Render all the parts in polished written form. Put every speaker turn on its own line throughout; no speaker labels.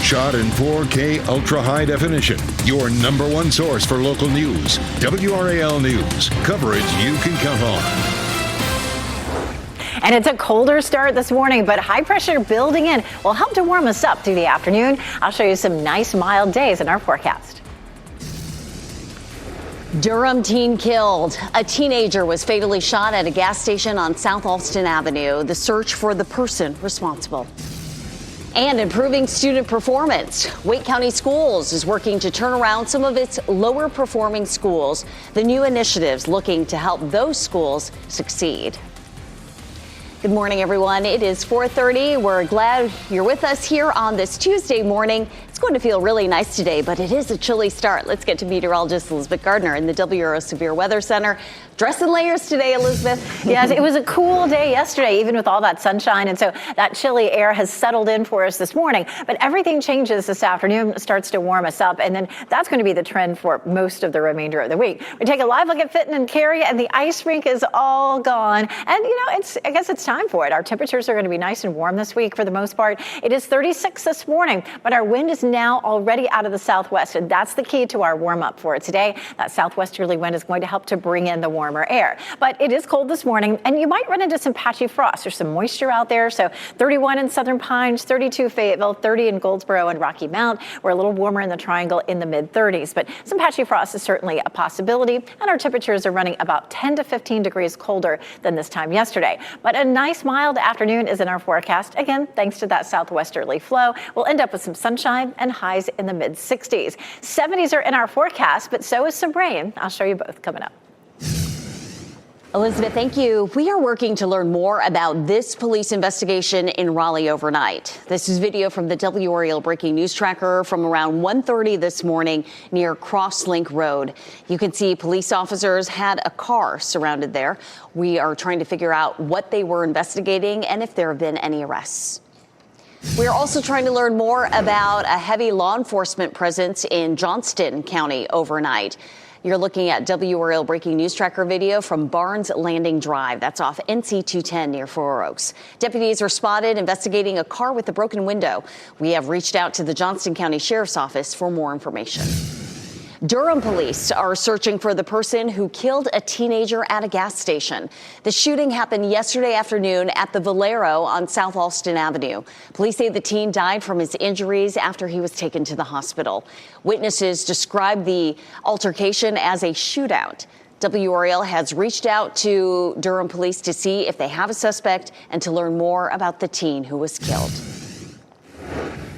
Shot in 4K ultra high definition. Your number one source for local news. WRAL News. Coverage you can count on.
And it's a colder start this morning, but high pressure building in will help to warm us up through the afternoon. I'll show you some nice mild days in our forecast.
Durham teen killed. A teenager was fatally shot at a gas station on South Alston Avenue. The search for the person responsible. And improving student performance. Wake County Schools is working to turn around some of its lower performing schools. The new initiatives looking to help those schools succeed. Good morning, everyone. It is 4:30. We're glad you're with us here on this Tuesday morning. It's going to feel really nice today, but it is a chilly start. Let's get to meteorologist Elizabeth Gardner in the WRO Severe Weather Center. Dress in layers today, Elizabeth.
Yes, it was a cool day yesterday, even with all that sunshine. And so that chilly air has settled in for us this morning. But everything changes this afternoon, starts to warm us up. And then that's going to be the trend for most of the remainder of the week. We take a live look at Fitton and Cary, and the ice rink is all gone. And, I guess it's time for it. Our temperatures are going to be nice and warm this week for the most part. It is 36 this morning, but our wind is now already out of the southwest. And that's the key to our warm up for today. That southwesterly wind is going to help to bring in the warmer air. But it is cold this morning, and you might run into some patchy frost. There's some moisture out there. So 31 in Southern Pines, 32 Fayetteville, 30 in Goldsboro and Rocky Mount. We're a little warmer in the Triangle in the mid 30s, but some patchy frost is certainly a possibility. And our temperatures are running about 10 to 15 degrees colder than this time yesterday. But a nice mild afternoon is in our forecast. Again, thanks to that southwesterly flow, we'll end up with some sunshine and highs in the mid 60s. 70s are in our forecast, but so is some rain. I'll show you both coming up.
Elizabeth, thank you. We are working to learn more about this police investigation in Raleigh overnight. This is video from the WRAL breaking news tracker from around 1:30 this morning near Crosslink Road. You can see police officers had a car surrounded there. We are trying to figure out what they were investigating and if there have been any arrests. We are also trying to learn more about a heavy law enforcement presence in Johnston County overnight. You're looking at WRAL breaking news tracker video from Barnes Landing Drive. That's off NC 210 near Four Oaks. Deputies are spotted investigating a car with a broken window. We have reached out to the Johnston County Sheriff's Office for more information. Durham police are searching for the person who killed a teenager at a gas station. The shooting happened yesterday afternoon at the Valero on South Alston Avenue. Police say the teen died from his injuries after he was taken to the hospital. Witnesses described the altercation as a shootout. WRAL has reached out to Durham police to see if they have a suspect and to learn more about the teen who was killed.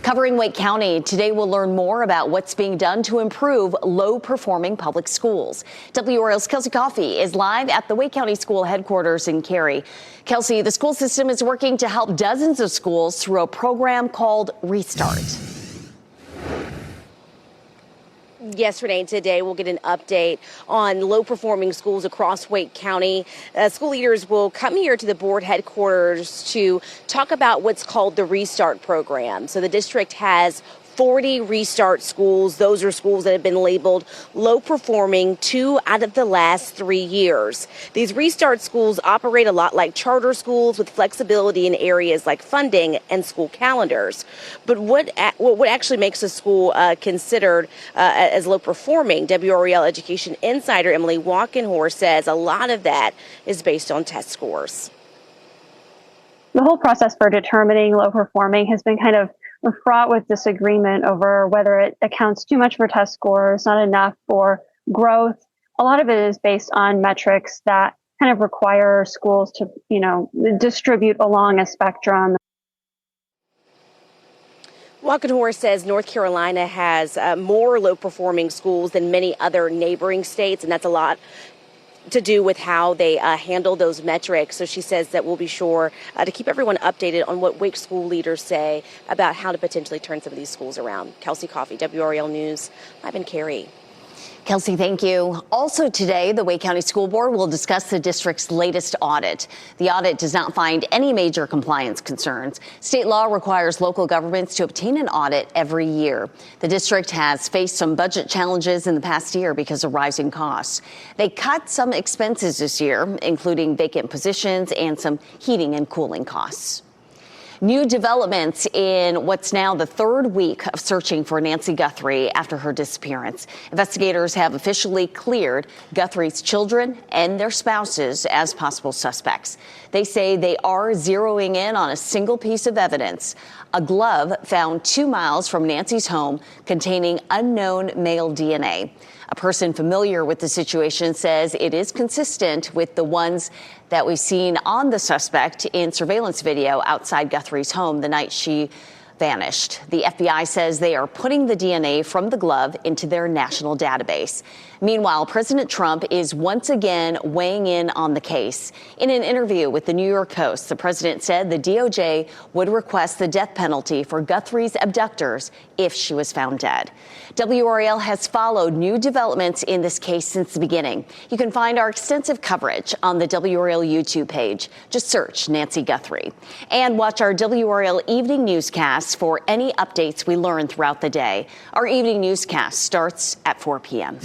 Covering Wake County, today we'll learn more about what's being done to improve low-performing public schools. WRAL's Kelsey Coffey is live at the Wake County School headquarters in Cary. Kelsey, the school system is working to help dozens of schools through a program called Restart.
Yesterday and today, we'll get an update on low-performing schools across Wake County. School leaders will come here to the board headquarters to talk about what's called the Restart program. So the district has 40 Restart schools. Those are schools that have been labeled low performing 2 out of the last 3 years. These Restart schools operate a lot like charter schools with flexibility in areas like funding and school calendars. But what actually makes a school considered as low performing? WRAL Education Insider Emily Walkenhorst says a lot of that is based on test scores.
The whole process for determining low performing has been kind of fraught with disagreement over whether it accounts too much for test scores, not enough for growth. A lot of it is based on metrics that kind of require schools to, distribute along a spectrum.
Walkenhorst says North Carolina has more low-performing schools than many other neighboring states, and that's a lot to do with how they handle those metrics. So she says that we'll be sure to keep everyone updated on what Wake school leaders say about how to potentially turn some of these schools around. Kelsey Coffey, WRAL News, live in Cary.
Kelsey, thank you. Also today, the Wake County School Board will discuss the district's latest audit. The audit does not find any major compliance concerns. State law requires local governments to obtain an audit every year. The district has faced some budget challenges in the past year because of rising costs. They cut some expenses this year, including vacant positions and some heating and cooling costs. New developments in what's now the third week of searching for Nancy Guthrie after her disappearance. Investigators have officially cleared Guthrie's children and their spouses as possible suspects. They say they are zeroing in on a single piece of evidence, a glove found 2 miles from Nancy's home containing unknown male DNA. A person familiar with the situation says it is consistent with the ones that we've seen on the suspect in surveillance video outside Guthrie's home the night she vanished. The FBI says they are putting the DNA from the glove into their national database. Meanwhile, President Trump is once again weighing in on the case. In an interview with the New York Post, the president said the DOJ would request the death penalty for Guthrie's abductors if she was found dead. WRAL has followed new developments in this case since the beginning. You can find our extensive coverage on the WRAL YouTube page. Just search Nancy Guthrie. And watch our WRAL evening newscasts for any updates we learn throughout the day. Our evening newscast starts at 4 p.m.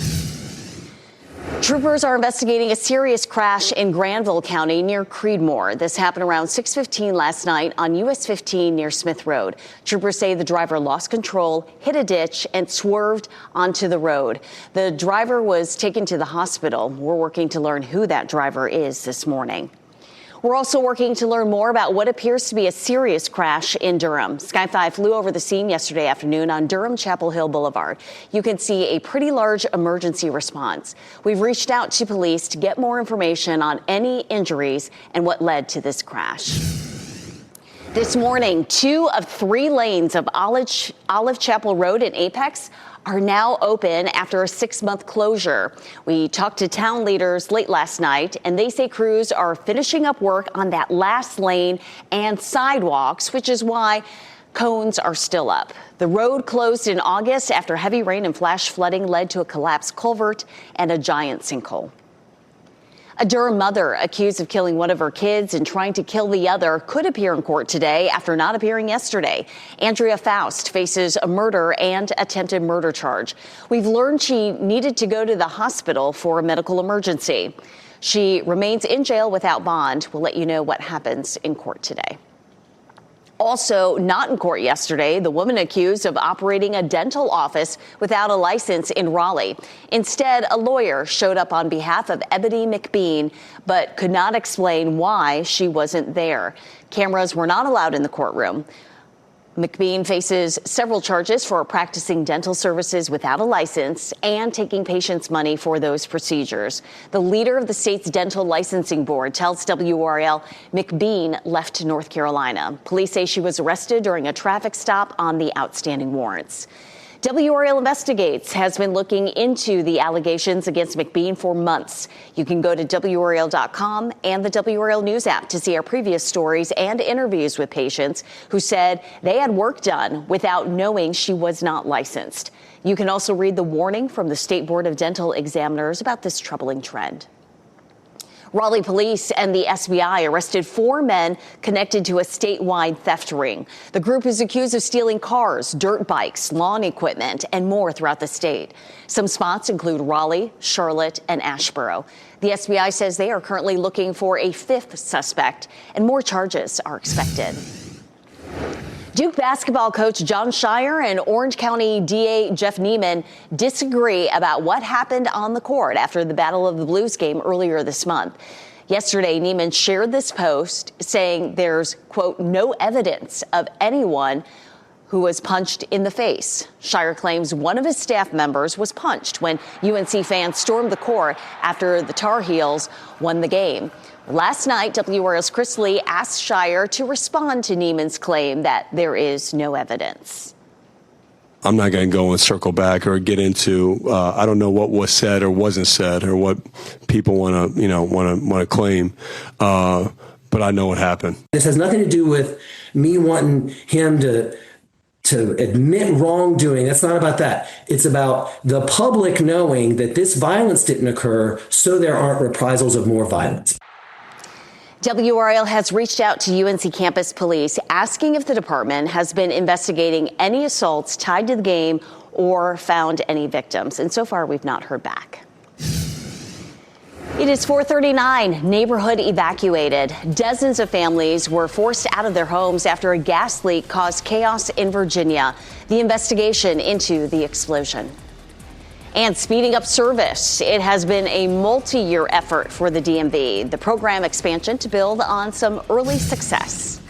Troopers are investigating a serious crash in Granville County near Creedmoor. This happened around 6:15 last night on US 15 near Smith Road. Troopers say the driver lost control, hit a ditch, and swerved onto the road. The driver was taken to the hospital. We're working to learn who that driver is this morning. We're also working to learn more about what appears to be a serious crash in Durham. Sky 5 flew over the scene yesterday afternoon on Durham Chapel Hill Boulevard. You can see a pretty large emergency response. We've reached out to police to get more information on any injuries and what led to this crash. This morning, 2 of 3 lanes of Olive Chapel Road in Apex are now open after a 6-month closure. We talked to town leaders late last night, and they say crews are finishing up work on that last lane and sidewalks, which is why cones are still up. The road closed in August after heavy rain and flash flooding led to a collapsed culvert and a giant sinkhole. A Durham mother accused of killing one of her kids and trying to kill the other could appear in court today after not appearing yesterday. Andrea Faust faces a murder and attempted murder charge. We've learned she needed to go to the hospital for a medical emergency. She remains in jail without bond. We'll let you know what happens in court today. Also not in court yesterday, the woman accused of operating a dental office without a license in Raleigh. Instead, a lawyer showed up on behalf of Ebony McBean, but could not explain why she wasn't there. Cameras were not allowed in the courtroom. McBean faces several charges for practicing dental services without a license and taking patients' money for those procedures. The leader of the state's dental licensing board tells WRAL McBean left North Carolina. Police say she was arrested during a traffic stop on the outstanding warrants. WRAL Investigates has been looking into the allegations against McBean for months. You can go to WRAL.com and the WRAL News app to see our previous stories and interviews with patients who said they had work done without knowing she was not licensed. You can also read the warning from the State Board of Dental Examiners about this troubling trend. Raleigh police and the SBI arrested 4 men connected to a statewide theft ring. The group is accused of stealing cars, dirt bikes, lawn equipment, and more throughout the state. Some spots include Raleigh, Charlotte, and Asheboro. The SBI says they are currently looking for a 5th suspect, and more charges are expected. Duke basketball coach Jon Scheyer and Orange County DA Jeff Neiman disagree about what happened on the court after the Battle of the Blues game earlier this month. Yesterday, Neiman shared this post saying there's, quote, no evidence of anyone who was punched in the face. Scheyer claims one of his staff members was punched when UNC fans stormed the court after the Tar Heels won the game. Last night, WRAL's Chris Lee asked Scheyer to respond to Neiman's claim that there is no evidence.
I'm not going to go and circle back or get into, I don't know what was said or wasn't said or what people want to claim. But I know what happened.
This has nothing to do with me wanting him to admit wrongdoing. That's not about that. It's about the public knowing that this violence didn't occur, so there aren't reprisals of more violence.
WRAL has reached out to UNC campus police asking if the department has been investigating any assaults tied to the game or found any victims. And so far, we've not heard back. It is 4:39. Neighborhood evacuated. Dozens of families were forced out of their homes after a gas leak caused chaos in Virginia. The investigation into the explosion. And speeding up service. It has been a multi-year effort for the DMV. The program expansion to build on some early success.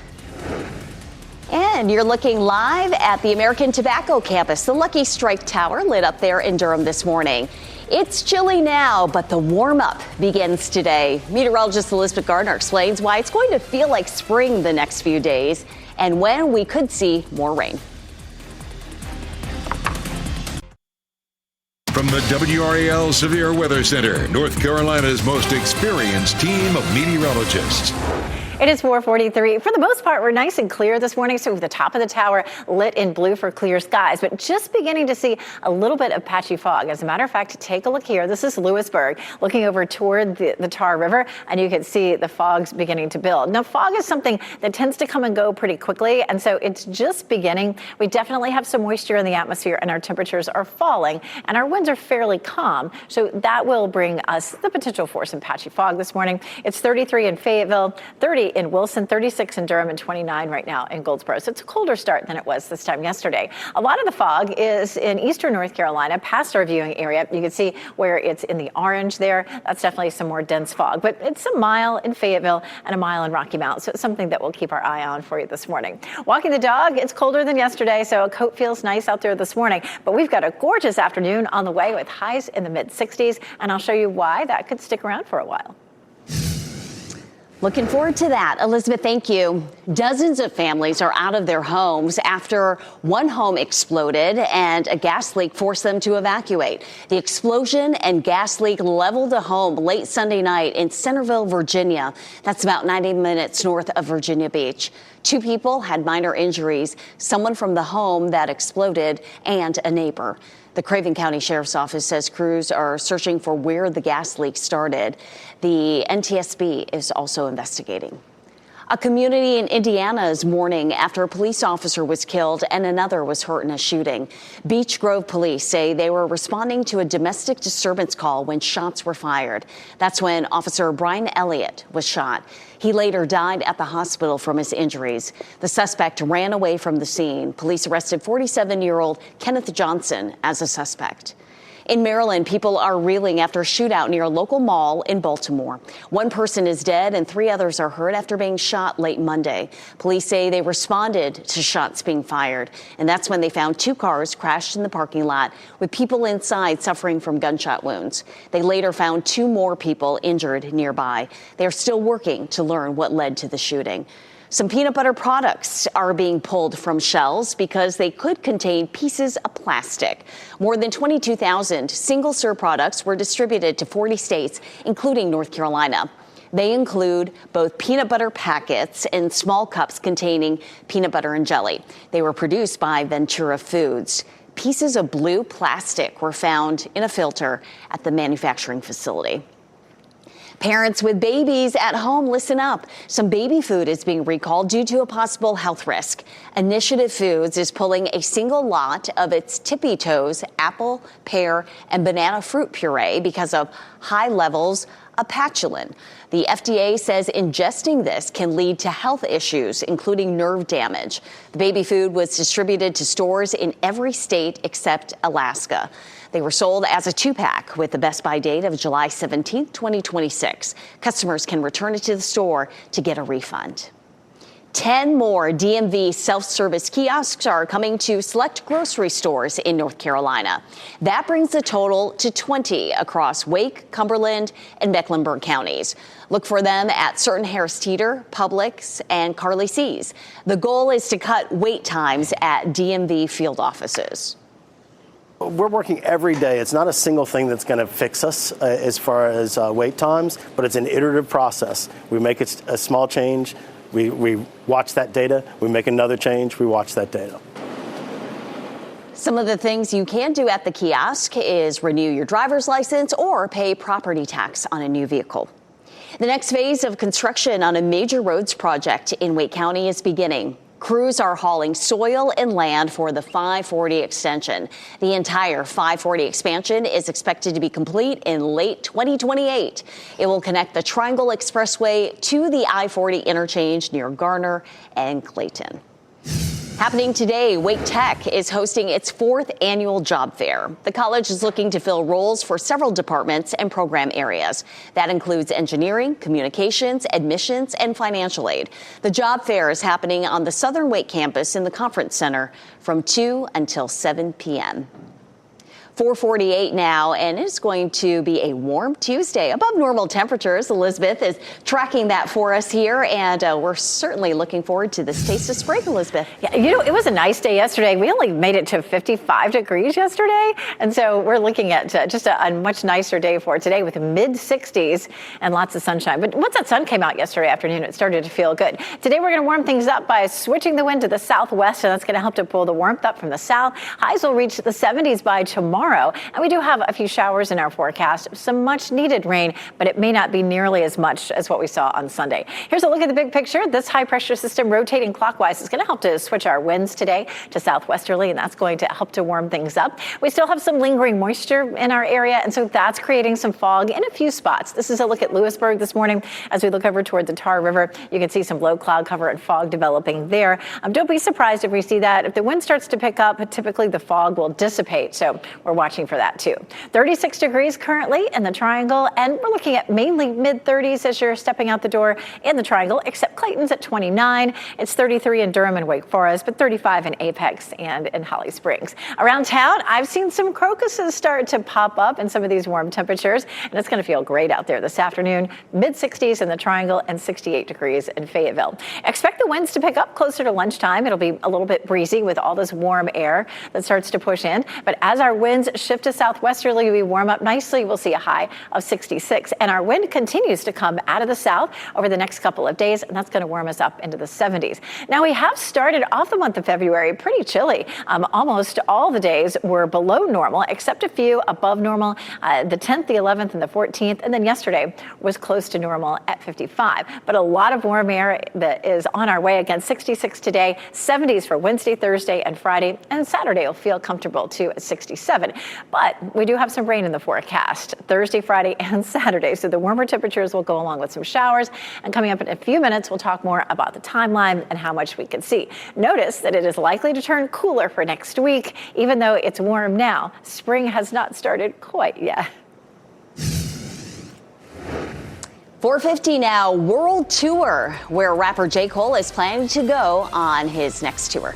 And you're looking live at the American Tobacco campus. The Lucky Strike Tower lit up there in Durham this morning. It's chilly now, but the warm-up begins today. Meteorologist Elizabeth Gardner explains why it's going to feel like spring the next few days and when we could see more rain.
From the WRAL Severe Weather Center, North Carolina's most experienced team of meteorologists.
It is 4:43. For the most part, we're nice and clear this morning. So the top of the tower lit in blue for clear skies, but just beginning to see a little bit of patchy fog. As a matter of fact, take a look here. This is Lewisburg, looking over toward the Tar River, and you can see the fog's beginning to build. Now, fog is something that tends to come and go pretty quickly, and so it's just beginning. We definitely have some moisture in the atmosphere, and our temperatures are falling, and our winds are fairly calm. So that will bring us the potential for some patchy fog this morning. It's 33 in Fayetteville, 30 in Wilson, 36 in Durham, and 29 right now in Goldsboro. So it's a colder start than it was this time yesterday. A lot of the fog is in eastern North Carolina, past our viewing area. You can see where it's in the orange there. That's definitely some more dense fog, but it's a mile in Fayetteville and a mile in Rocky Mount. So it's something that we'll keep our eye on for you this morning. Walking the dog, it's colder than yesterday, so a coat feels nice out there this morning, but we've got a gorgeous afternoon on the way with highs in the mid-60s, and I'll show you why that could stick around for a while.
Looking forward to that. Elizabeth, thank you. Dozens of families are out of their homes after one home exploded and a gas leak forced them to evacuate. The explosion and gas leak leveled a home late Sunday night in Centerville, Virginia. That's about 90 minutes north of Virginia Beach. 2 people had minor injuries, someone from the home that exploded and a neighbor. The Craven County Sheriff's Office says crews are searching for where the gas leak started. The NTSB is also investigating. A community in Indiana is mourning after a police officer was killed and another was hurt in a shooting. Beech Grove police say they were responding to a domestic disturbance call when shots were fired. That's when Officer Brian Elliott was shot. He later died at the hospital from his injuries. The suspect ran away from the scene. Police arrested 47-year-old Kenneth Johnson as a suspect. In Maryland, people are reeling after a shootout near a local mall in Baltimore. 1 person is dead and 3 others are hurt after being shot late Monday. Police say they responded to shots being fired, and that's when they found 2 cars crashed in the parking lot with people inside suffering from gunshot wounds. They later found 2 more people injured nearby. They are still working to learn what led to the shooting. Some peanut butter products are being pulled from shelves because they could contain pieces of plastic. More than 22,000 single-serve products were distributed to 40 states, including North Carolina. They include both peanut butter packets and small cups containing peanut butter and jelly. They were produced by Ventura Foods. Pieces of blue plastic were found in a filter at the manufacturing facility. Parents with babies at home, listen up. Some baby food is being recalled due to a possible health risk. Initiative Foods is pulling a single lot of its Tippy Toes apple, pear, and banana fruit puree because of high levels of patulin. The FDA says ingesting this can lead to health issues, including nerve damage. The baby food was distributed to stores in every state except Alaska. They were sold as a 2-pack with the Best By date of July 17, 2026. Customers can return it to the store to get a refund. 10 more DMV self-service kiosks are coming to select grocery stores in North Carolina. That brings the total to 20 across Wake, Cumberland, and Mecklenburg counties. Look for them at certain Harris Teeter, Publix, and Carly C's. The goal is to cut wait times at DMV field offices.
We're working every day. It's not a single thing that's going to fix us as far as wait times, but it's an iterative process. We make it a small change. We watch that data. We make another change. We watch that data.
Some of the things you can do at the kiosk is renew your driver's license or pay property tax on a new vehicle. The next phase of construction on a major roads project in Wake County is beginning. Crews are hauling soil and land for the 540 extension. The entire 540 expansion is expected to be complete in late 2028. It will connect the Triangle Expressway to the I-40 interchange near Garner and Clayton. Happening today, Wake Tech is hosting its 4th annual job fair. The college is looking to fill roles for several departments and program areas. That includes engineering, communications, admissions, and financial aid. The job fair is happening on the Southern Wake campus in the Conference Center from 2 until 7 p.m. 4:48 now, and it's going to be a warm Tuesday, above normal temperatures. Elizabeth is tracking that for us here, and we're certainly looking forward to this taste of spring, Elizabeth.
Yeah, it was a nice day yesterday. We only made it to 55 degrees yesterday, and so we're looking at just a much nicer day for today with mid-60s and lots of sunshine. But once that sun came out yesterday afternoon, it started to feel good. Today we're going to warm things up by switching the wind to the southwest, and that's going to help to pull the warmth up from the south. Highs will reach the 70s by tomorrow. And we do have a few showers in our forecast, some much needed rain, but it may not be nearly as much as what we saw on Sunday. Here's a look at the big picture. This high pressure system rotating clockwise is going to help to switch our winds today to southwesterly, and that's going to help to warm things up. We still have some lingering moisture in our area, and so that's creating some fog in a few spots. This is a look at Lewisburg this morning. As we look over toward the Tar River, you can see some low cloud cover and fog developing there. Don't be surprised if we see that. If the wind starts to pick up, typically the fog will dissipate, so we're watching for that too. 36 degrees currently in the Triangle, and we're looking at mainly mid-30s as you're stepping out the door in the Triangle, except Clayton's at 29. It's 33 in Durham and Wake Forest, but 35 in Apex and in Holly Springs. Around town, I've seen some crocuses start to pop up in some of these warm temperatures, and it's going to feel great out there this afternoon. Mid-60s in the Triangle and 68 degrees in Fayetteville. Expect the winds to pick up closer to lunchtime. It'll be a little bit breezy with all this warm air that starts to push in, but as our winds shift to southwesterly, we warm up nicely. We'll see a high of 66, and our wind continues to come out of the south over the next couple of days, and that's going to warm us up into the 70s. Now, we have started off the month of February pretty chilly. Almost all the days were below normal, except a few above normal, the 10th, the 11th, and the 14th, and then yesterday was close to normal at 55. But a lot of warm air that is on our way. Again, 66 today, 70s for Wednesday, Thursday, and Friday, and Saturday will feel comfortable too at 67. But we do have some rain in the forecast Thursday, Friday, and Saturday. So the warmer temperatures will go along with some showers. And coming up in a few minutes, we'll talk more about the timeline and how much we can see. Notice that it is likely to turn cooler for next week. Even though it's warm now, spring has not started quite yet.
4:50 now, World Tour, where rapper J. Cole is planning to go on his next tour.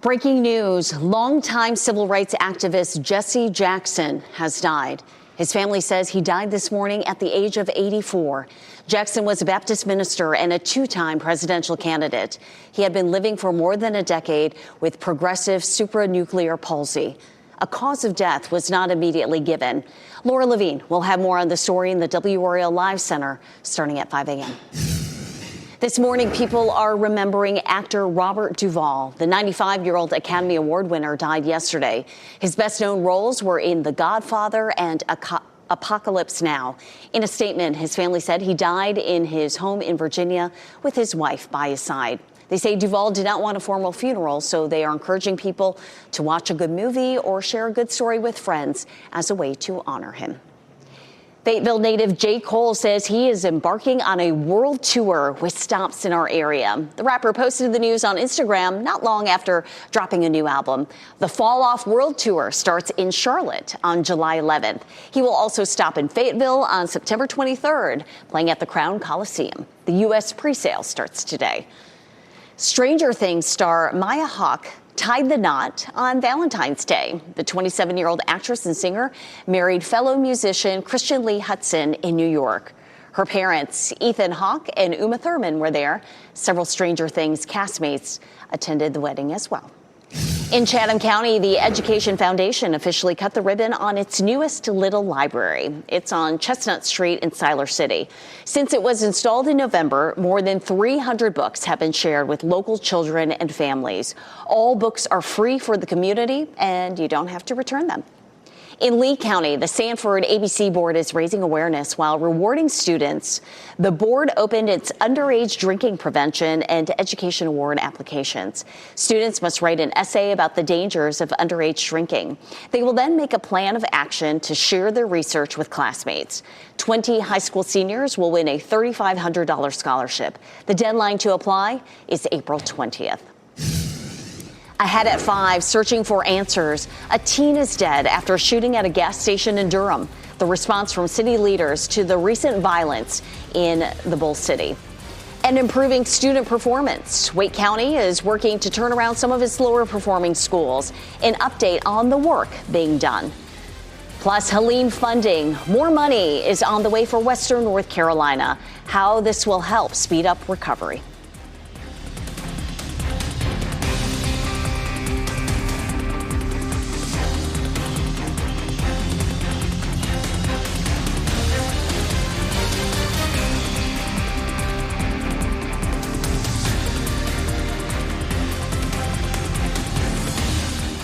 Breaking news, longtime civil rights activist Jesse Jackson has died. His family says he died this morning at the age of 84. Jackson was a Baptist minister and a two-time presidential candidate. He had been living for more than a decade with progressive supranuclear palsy. A cause of death was not immediately given. Laura Levine will have more on the story in the WRAL Live Center starting at 5 a.m. This morning, people are remembering actor Robert Duvall. The 95-year-old Academy Award winner died yesterday. His best-known roles were in The Godfather and Apocalypse Now. In a statement, his family said he died in his home in Virginia with his wife by his side. They say Duvall did not want a formal funeral, so they are encouraging people to watch a good movie or share a good story with friends as a way to honor him. Fayetteville native J. Cole says he is embarking on a world tour with stops in our area. The rapper posted the news on Instagram not long after dropping a new album. The Fall Off World Tour starts in Charlotte on July 11th. He will also stop in Fayetteville on September 23rd, playing at the Crown Coliseum. The U.S. presale starts today. Stranger Things star Maya Hawke tied the knot on Valentine's Day. The 27-year-old actress and singer married fellow musician Christian Lee Hudson in New York. Her parents, Ethan Hawke and Uma Thurman, were there. Several Stranger Things castmates attended the wedding as well. In Chatham County, the Education Foundation officially cut the ribbon on its newest little library. It's on Chestnut Street in Siler City. Since it was installed in November, more than 300 books have been shared with local children and families. All books are free for the community, and you don't have to return them. In Lee County, the Sanford ABC Board is raising awareness while rewarding students. The board opened its underage drinking prevention and education award applications. Students must write an essay about the dangers of underage drinking. They will then make a plan of action to share their research with classmates. 20 high school seniors will win a $3,500 scholarship. The deadline to apply is April 20th. Ahead at 5, searching for answers. A teen is dead after a shooting at a gas station in Durham. The response from city leaders to the recent violence in the Bull City. And improving student performance. Wake County is working to turn around some of its lower performing schools. An update on the work being done. Plus, Helene funding. More money is on the way for Western North Carolina. How this will help speed up recovery.